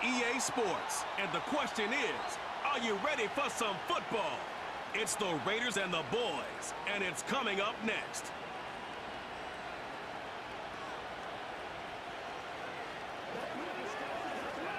EA Sports, and the question is, are you ready for some football? It's the Raiders and the boys, and it's coming up next.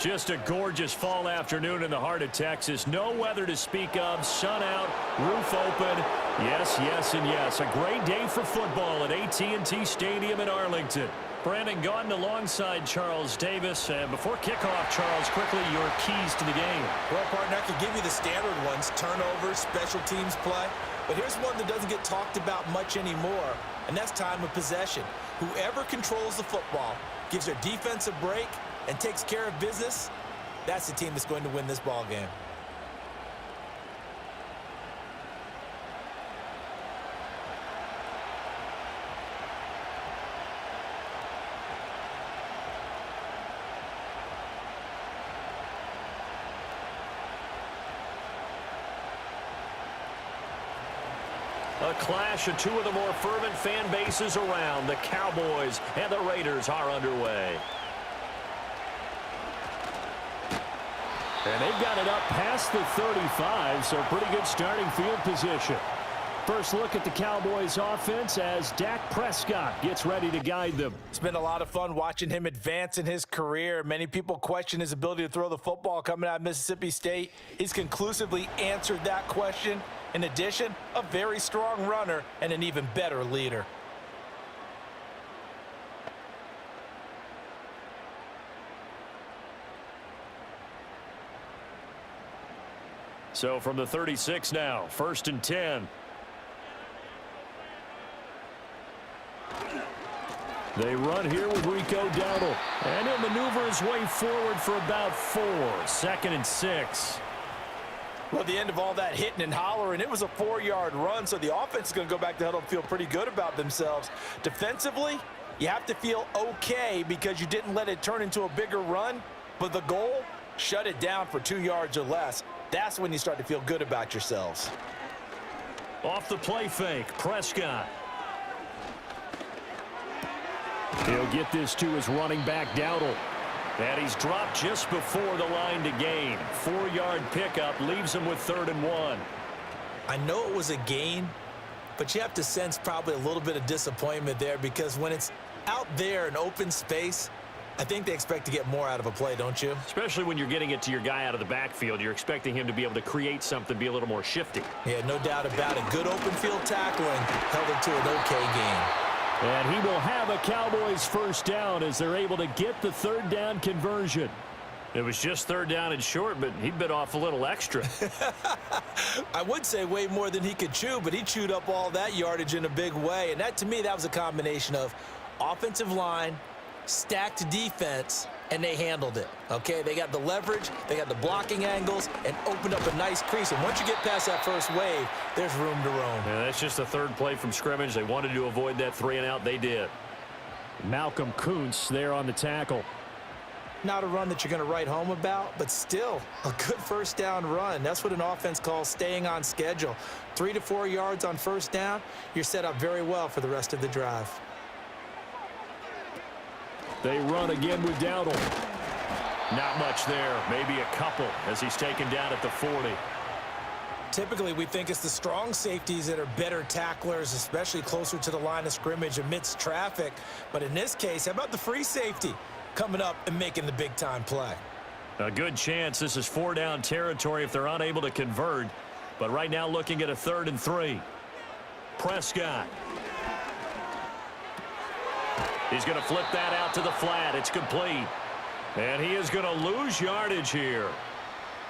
Just a gorgeous fall afternoon in the heart of Texas. No weather to speak of. Sun out, roof open. Yes, yes, and yes. A great day for football at AT&T Stadium in Arlington. Brandon Gaudin alongside Charles Davis. And before kickoff, Charles, quickly your keys to the game. Well, partner, I could give you the standard ones, turnovers, special teams play. But here's one that doesn't get talked about much anymore, and that's time of possession. Whoever controls the football, gives their defense a break, and takes care of business, that's the team that's going to win this ball game. A clash of two of the more fervent fan bases around. The Cowboys and the Raiders are underway. And they've got it up past the 35, so pretty good starting field position. First look at the Cowboys offense as Dak Prescott gets ready to guide them. It's been a lot of fun watching him advance in his career. Many people question his ability to throw the football coming out of Mississippi State. He's conclusively answered that question. In addition, a very strong runner and an even better leader. So from the 36 now, 1st and 10. They run here with Rico Dowdle. And he'll maneuver his way forward for about 4. 2nd and 6. Well, the end of all that hitting and hollering, it was a 4-yard run, so the offense is going to go back to huddle and feel pretty good about themselves. Defensively, you have to feel okay because you didn't let it turn into a bigger run, but the goal, shut it down for 2 yards or less. That's when you start to feel good about yourselves. Off the play fake, Prescott. He'll get this to his running back, Dowdle. And he's dropped just before the line to gain. 4-yard pickup leaves him with 3rd and 1. I know it was a gain, but you have to sense probably a little bit of disappointment there because when it's out there in open space, I think they expect to get more out of a play, don't you? Especially when you're getting it to your guy out of the backfield. You're expecting him to be able to create something, be a little more shifty. Yeah, no doubt about it. Good open field tackling held it to an okay game. And he will have a Cowboys first down as they're able to get the 3rd down conversion. It was just 3rd down and short, but he bit off a little extra. I would say way more than he could chew, but he chewed up all that yardage in a big way. And that, to me, that was a combination of offensive line, stacked defense, and they handled it. Okay, they got the leverage, they got the blocking angles, and opened up a nice crease. And once you get past that first wave, there's room to roam. Yeah, that's just the 3rd play from scrimmage. They wanted to avoid that 3 and out. They did. Malcolm Kuntz there on the tackle. Not a run that you're going to write home about, but still a good first down run. That's what an offense calls staying on schedule. 3 to 4 yards on first down, you're set up very well for the rest of the drive. They run again with Dowdle. Not much there, maybe a couple as he's taken down at the 40. Typically, we think it's the strong safeties that are better tacklers, especially closer to the line of scrimmage amidst traffic. But in this case, how about the free safety coming up and making the big-time play? A good chance this is 4-down territory if they're unable to convert. But right now looking at a 3rd and 3. Prescott. He's going to flip that out to the flat. It's complete. And he is going to lose yardage here.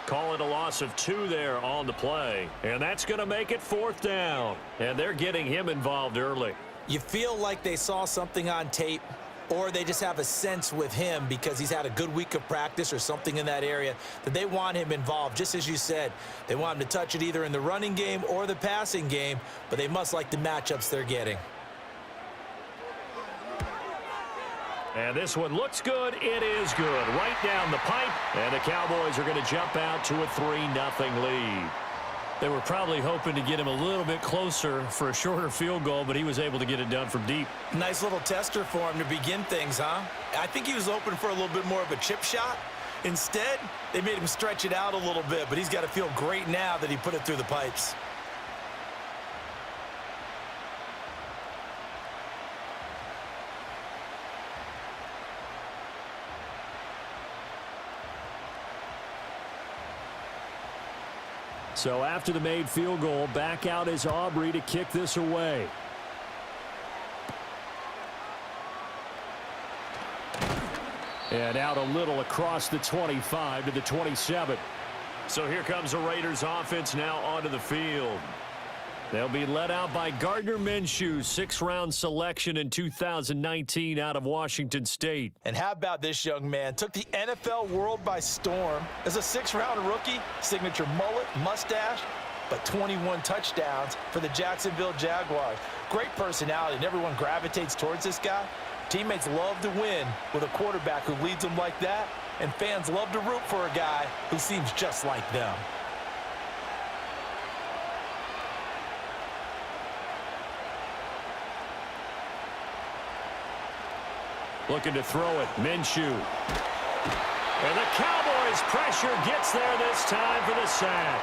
Call it a loss of 2 there on the play. And that's going to make it 4th down. And they're getting him involved early. You feel like they saw something on tape, or they just have a sense with him because he's had a good week of practice or something in that area that they want him involved. Just as you said, they want him to touch it either in the running game or the passing game, but they must like the matchups they're getting. And this one looks good. It is good. Right down the pipe. And the Cowboys are going to jump out to a 3-0 lead. They were probably hoping to get him a little bit closer for a shorter field goal, but he was able to get it done from deep. Nice little tester for him to begin things, huh? I think he was open for a little bit more of a chip shot. Instead, they made him stretch it out a little bit, but he's got to feel great now that he put it through the pipes. So after the made field goal, back out is Aubrey to kick this away. And out a little across the 25 to the 27. So here comes the Raiders offense now onto the field. They'll be led out by Gardner Minshew, sixth-round selection in 2019 out of Washington State. And how about this young man? Took the NFL world by storm. As a sixth-round rookie, signature mullet, mustache, but 21 touchdowns for the Jacksonville Jaguars. Great personality, and everyone gravitates towards this guy. Teammates love to win with a quarterback who leads them like that, and fans love to root for a guy who seems just like them. Looking to throw it, Minshew. And the Cowboys' pressure gets there this time for the sack.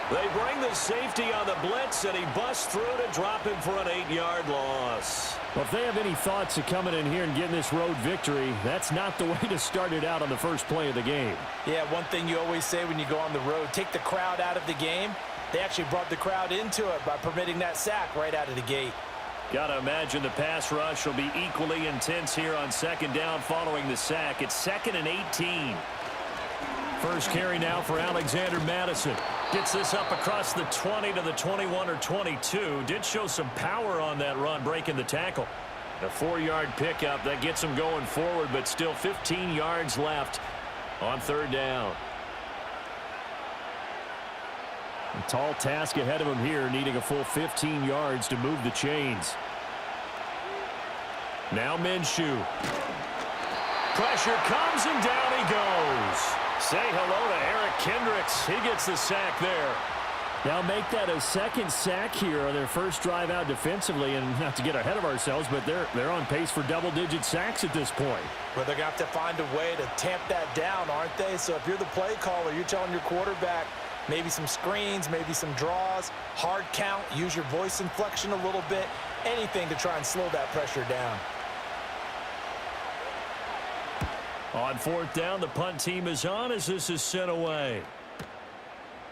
They bring the safety on the blitz, and he busts through to drop him for an 8-yard loss. Well, if they have any thoughts of coming in here and getting this road victory, that's not the way to start it out on the first play of the game. Yeah, one thing you always say when you go on the road, take the crowd out of the game. They actually brought the crowd into it by permitting that sack right out of the gate. Got to imagine the pass rush will be equally intense here on second down following the sack. It's 2nd and 18. First carry now for Alexander Madison. Gets this up across the 20 to the 21 or 22. Did show some power on that run, breaking the tackle. A 4-yard pickup that gets him going forward, but still 15 yards left on third down. A tall task ahead of him here, needing a full 15 yards to move the chains. Now Minshew. Pressure comes, and down he goes. Say hello to Eric Kendricks. He gets the sack there. Now make that a second sack here on their first drive out defensively, and not to get ahead of ourselves, but they're on pace for double-digit sacks at this point. Well, they're going to have to find a way to tamp that down, aren't they? So if you're the play caller, you're telling your quarterback, maybe some screens, maybe some draws, hard count, use your voice inflection a little bit, anything to try and slow that pressure down. On fourth down, the punt team is on as this is sent away.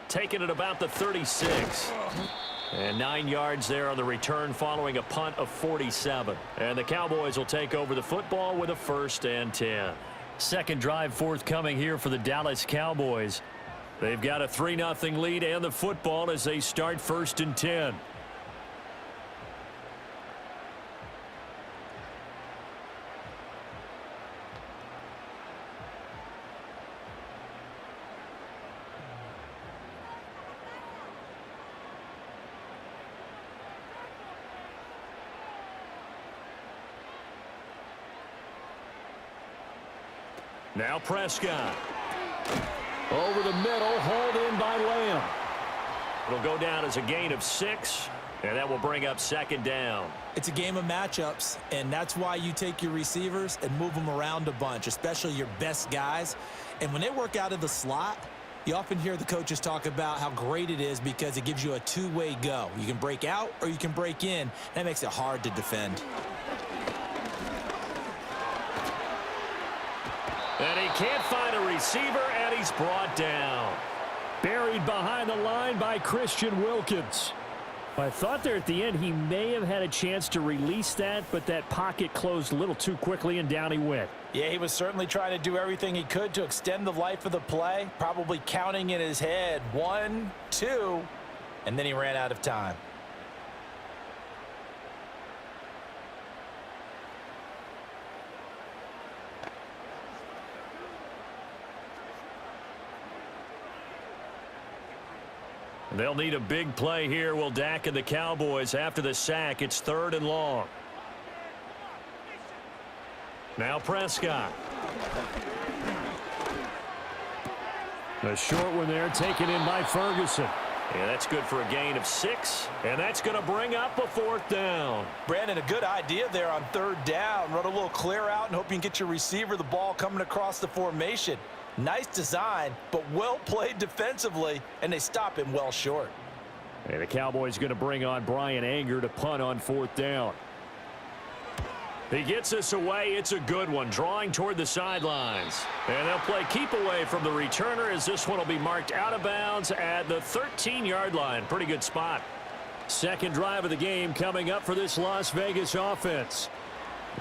Taking it about the 36. And 9 yards there on the return following a punt of 47. And the Cowboys will take over the football with a 1st and 10. Second drive forthcoming here for the Dallas Cowboys. They've got a 3-0 lead and the football as they start 1st and 10. Now Prescott. Over the middle, hauled in by Lamb. It'll go down as a gain of 6, and that will bring up second down. It's a game of matchups, and that's why you take your receivers and move them around a bunch, especially your best guys. And when they work out of the slot, you often hear the coaches talk about how great it is because it gives you a two-way go. You can break out or you can break in. That makes it hard to defend. And he can't find a receiver, and he's brought down. Buried behind the line by Christian Wilkins. I thought there at the end he may have had a chance to release that, but that pocket closed a little too quickly, and down he went. Yeah, he was certainly trying to do everything he could to extend the life of the play, probably counting in his head 1, 2, and then he ran out of time. They'll need a big play here, will Dak and the Cowboys. After the sack, it's 3rd and long. Now Prescott. A short one there, taken in by Ferguson. And that's good for a gain of 6. And that's going to bring up a 4th down. Brandon, a good idea there on 3rd down. Run a little clear out and hope you can get your receiver the ball coming across the formation. Nice design, but well played defensively, and they stop him well short. And the Cowboys going to bring on Brian Anger to punt on 4th down. He gets us away. It's a good one, drawing toward the sidelines. And they'll play keep away from the returner as this one will be marked out of bounds at the 13-yard line. Pretty good spot. Second drive of the game coming up for this Las Vegas offense.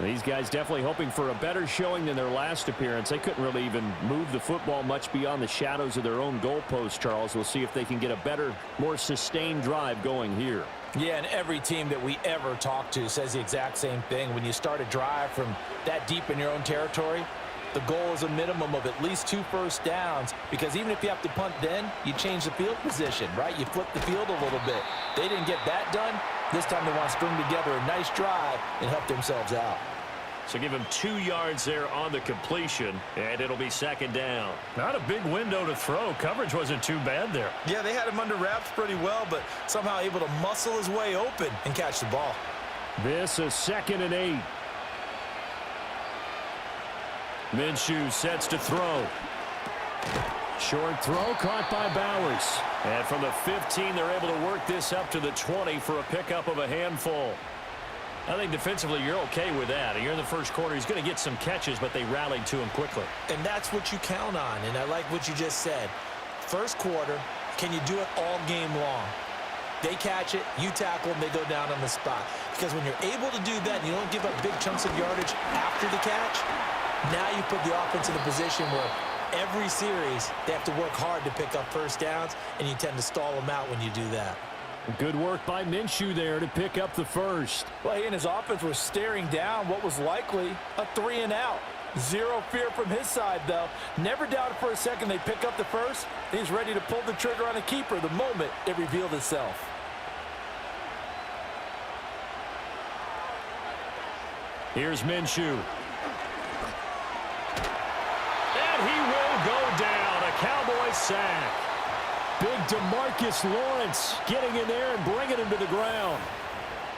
These guys definitely hoping for a better showing than their last appearance. They couldn't really even move the football much beyond the shadows of their own goalpost, Charles. We'll see if they can get a better, more sustained drive going here. Yeah, and every team that we ever talk to says the exact same thing. When you start a drive from that deep in your own territory, the goal is a minimum of at least 2 first downs, because even if you have to punt then, you change the field position, right? You flip the field a little bit. They didn't get that done. This time they want to string together a nice drive and help themselves out. So give him 2 yards there on the completion, and it'll be 2nd down. Not a big window to throw. Coverage wasn't too bad there. Yeah, they had him under wraps pretty well, but somehow able to muscle his way open and catch the ball. This is 2nd and 8. Minshew sets to throw. Short throw caught by Bowers. And from the 15, they're able to work this up to the 20 for a pickup of a handful. I think defensively you're okay with that. You're in the first quarter. He's going to get some catches, but they rallied to him quickly. And that's what you count on, and I like what you just said. First quarter, can you do it all game long? They catch it, you tackle them, they go down on the spot. Because when you're able to do that and you don't give up big chunks of yardage after the catch, now you put the offense in a position where every series they have to work hard to pick up first downs, and you tend to stall them out when you do that. Good work by Minshew there to pick up the first. Well, he and his offense were staring down what was likely a 3-and-out. Zero fear from his side, though. Never doubted for a second they'd pick up the first. He's ready to pull the trigger on a keeper the moment it revealed itself. Here's Minshew. And he will go down. A Cowboy sack. Big DeMarcus Lawrence getting in there and bringing him to the ground.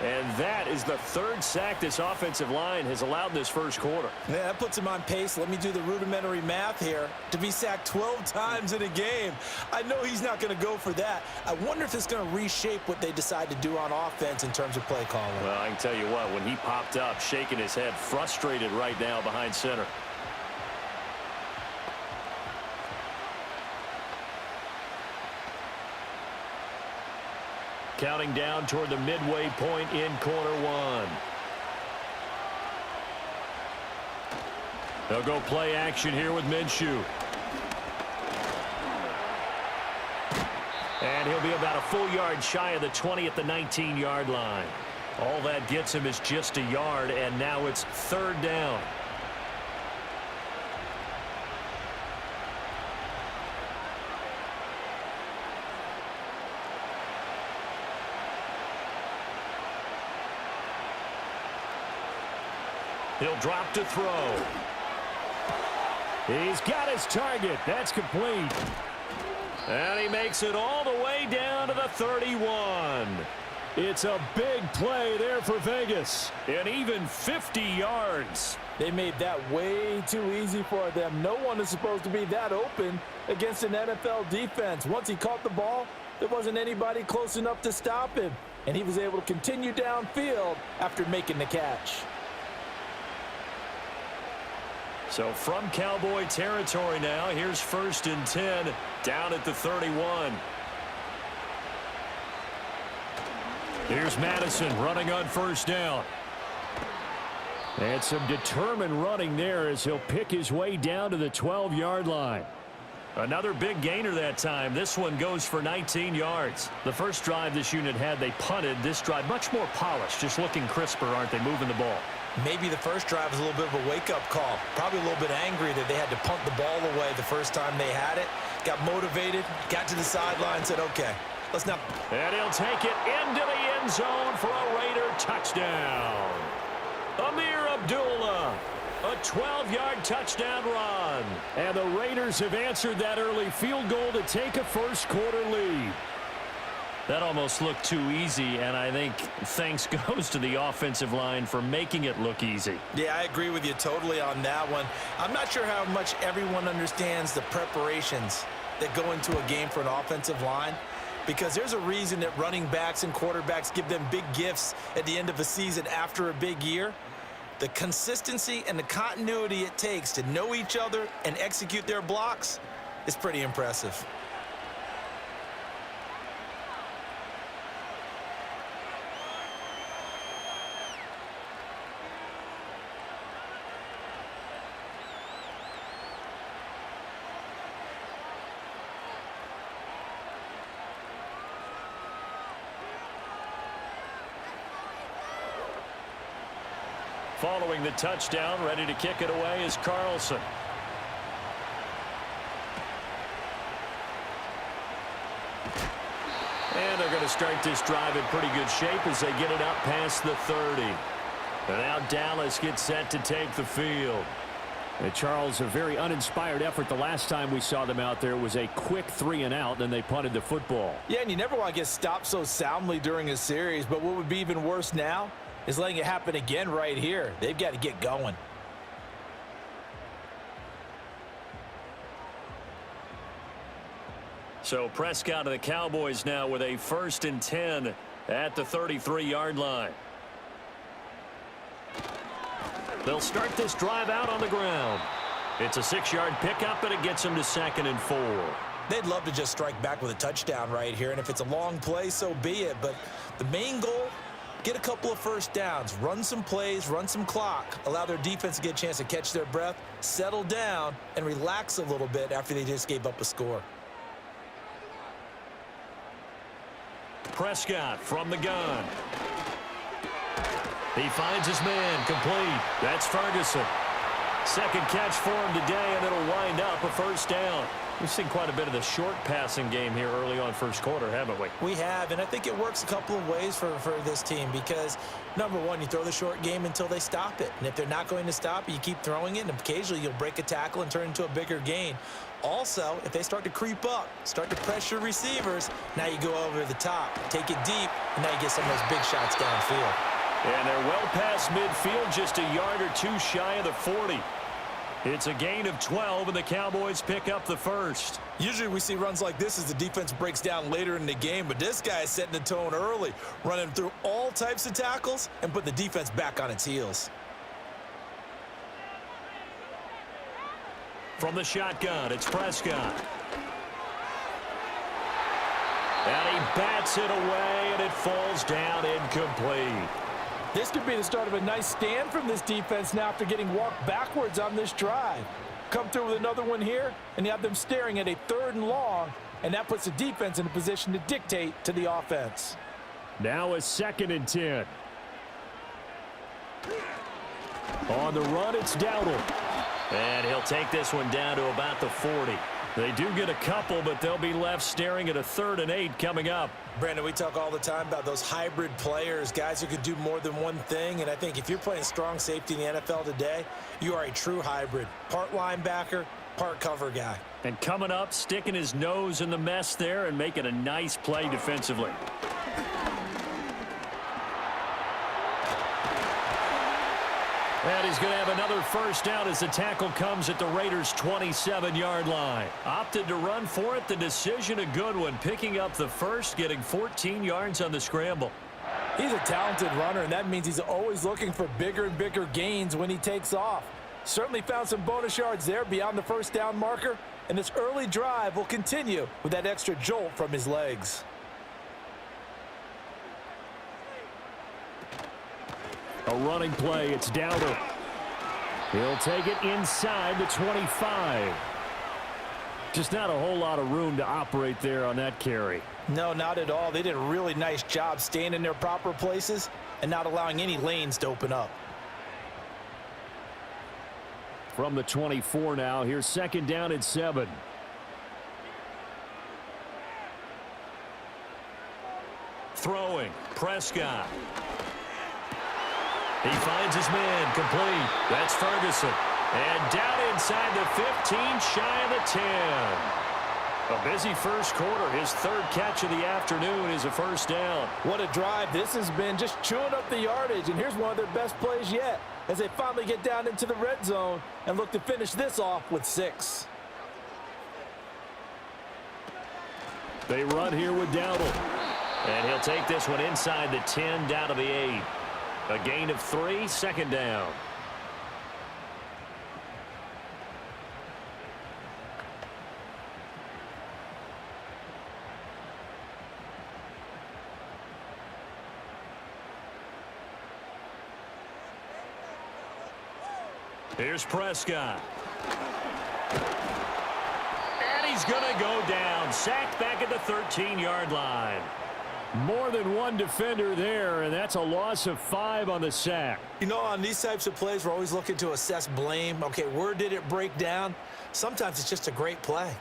And that is the 3rd sack this offensive line has allowed this first quarter. Yeah, that puts him on pace. Let me do the rudimentary math here. To be sacked 12 times in a game. I know he's not going to go for that. I wonder if it's going to reshape what they decide to do on offense in terms of play calling. Well, I can tell you what, when he popped up, shaking his head, frustrated right now behind center. Counting down toward the midway point in quarter 1. They'll go play action here with Minshew. And he'll be about a full yard shy of the 20 at the 19-yard line. All that gets him is just a yard, and now it's 3rd down. He'll drop to throw. He's got his target. That's complete. And he makes it all the way down to the 31. It's a big play there for Vegas. And even 50 yards. They made that way too easy for them. No one is supposed to be that open against an NFL defense. Once he caught the ball, there wasn't anybody close enough to stop him. And he was able to continue downfield after making the catch. So from Cowboy territory now, here's 1st and 10 down at the 31. Here's Madison running on 1st down. And some determined running there as he'll pick his way down to the 12-yard line. Another big gainer that time. This one goes for 19 yards. The first drive this unit had, they punted. This drive much more polished, just looking crisper, aren't they, moving the ball? Maybe the first drive was a little bit of a wake-up call. Probably a little bit angry that they had to punt the ball away the first time they had it. Got motivated, got to the sideline, said, okay, let's not. And he'll take it into the end zone for a Raider touchdown. Amir Abdullah, a 12-yard touchdown run. And the Raiders have answered that early field goal to take a first quarter lead. That almost looked too easy, and I think thanks goes to the offensive line for making it look easy. Yeah, I agree with you totally on that one. I'm not sure how much everyone understands the preparations that go into a game for an offensive line, because there's a reason that running backs and quarterbacks give them big gifts at the end of a season after a big year. The consistency and the continuity it takes to know each other and execute their blocks is pretty impressive. Following the touchdown, ready to kick it away is Carlson. And they're going to start this drive in pretty good shape as they get it up past the 30. And now Dallas gets set to take the field. And Charles, a very uninspired effort the last time we saw them out there. It was a quick 3-and-out, and they punted the football. Yeah, and you never want to get stopped so soundly during a series, but what would be even worse now is letting it happen again right here. They've got to get going. So Prescott of the Cowboys now with a 1st and 10 at the 33-yard line. They'll start this drive out on the ground. It's a 6-yard pickup, and it gets them to 2nd and 4. They'd love to just strike back with a touchdown right here, and if it's a long play, so be it. But the main goal, get a couple of first downs, run some plays, run some clock, allow their defense to get a chance to catch their breath, settle down, and relax a little bit after they just gave up a score. Prescott from the gun. He finds his man, complete. That's Ferguson. 2nd catch for him today, and it'll wind up a 1st down. We've seen quite a bit of the short passing game here early on 1st quarter, haven't we? We have, and I think it works a couple of ways for this team because, number one, you throw the short game until they stop it. And if they're not going to stop it, you keep throwing it, and occasionally you'll break a tackle and turn it into a bigger gain. Also, if they start to creep up, start to pressure receivers, now you go over the top, take it deep, and now you get some of those big shots downfield. And they're well past midfield, just a yard or two shy of the 40. It's a gain of 12, and the Cowboys pick up the 1st. Usually we see runs like this as the defense breaks down later in the game, but this guy is setting the tone early, running through all types of tackles and putting the defense back on its heels. From the shotgun, it's Prescott. And he bats it away, and it falls down incomplete. This could be the start of a nice stand from this defense now after getting walked backwards on this drive. Come through with another one here, and you have them staring at a 3rd and long, and that puts the defense in a position to dictate to the offense. Now a 2nd and 10. On the run, it's Dowdle. And he'll take this one down to about the 40. They do get a couple, but they'll be left staring at a 3rd and 8 coming up. Brandon, we talk all the time about those hybrid players, guys who could do more than one thing. And I think if you're playing strong safety in the NFL today, you are a true hybrid. Part linebacker, part cover guy. And coming up, sticking his nose in the mess there and making a nice play defensively. And he's going to have another 1st down as the tackle comes at the Raiders' 27-yard line. Opted to run for it. The decision a good one. Picking up the 1st, getting 14 yards on the scramble. He's a talented runner, and that means he's always looking for bigger and bigger gains when he takes off. Certainly found some bonus yards there beyond the 1st down marker, and this early drive will continue with that extra jolt from his legs. A running play, it's Dowdle. He'll take it inside the 25. Just not a whole lot of room to operate there on that carry. No, not at all. They did a really nice job staying in their proper places and not allowing any lanes to open up. From the 24 now, here's 2nd down and 7. Throwing, Prescott. He finds his man, complete. That's Ferguson. And down inside the 15, shy of the 10. A busy first quarter. His third catch of the afternoon is a first down. What a drive this has been, just chewing up the yardage. And here's one of their best plays yet as they finally get down into the red zone and look to finish this off with 6. They run here with Dowdle. And he'll take this one inside the 10 down to the 8. A gain of 3, second down. Here's Prescott. And he's going to go down. Sacked back at the 13-yard line. More than one defender there, and that's a loss of 5 on the sack. You know, on these types of plays, we're always looking to assess blame. Okay, where did it break down? Sometimes it's just a great play.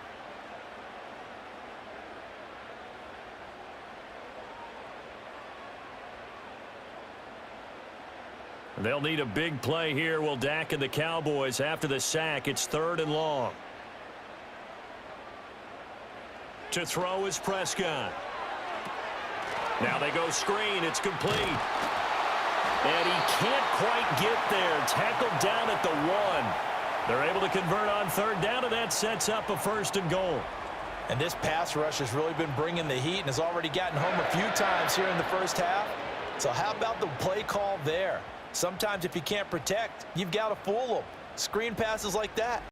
They'll need a big play here. Will Dak and the Cowboys after the sack. It's 3rd and long. To throw is Prescott. Now they go screen. It's complete. And he can't quite get there. Tackled down at the 1. They're able to convert on 3rd down, and that sets up a 1st and goal. And this pass rush has really been bringing the heat and has already gotten home a few times here in the first half. So how about the play call there? Sometimes if you can't protect, you've got to fool them. Screen passes like that.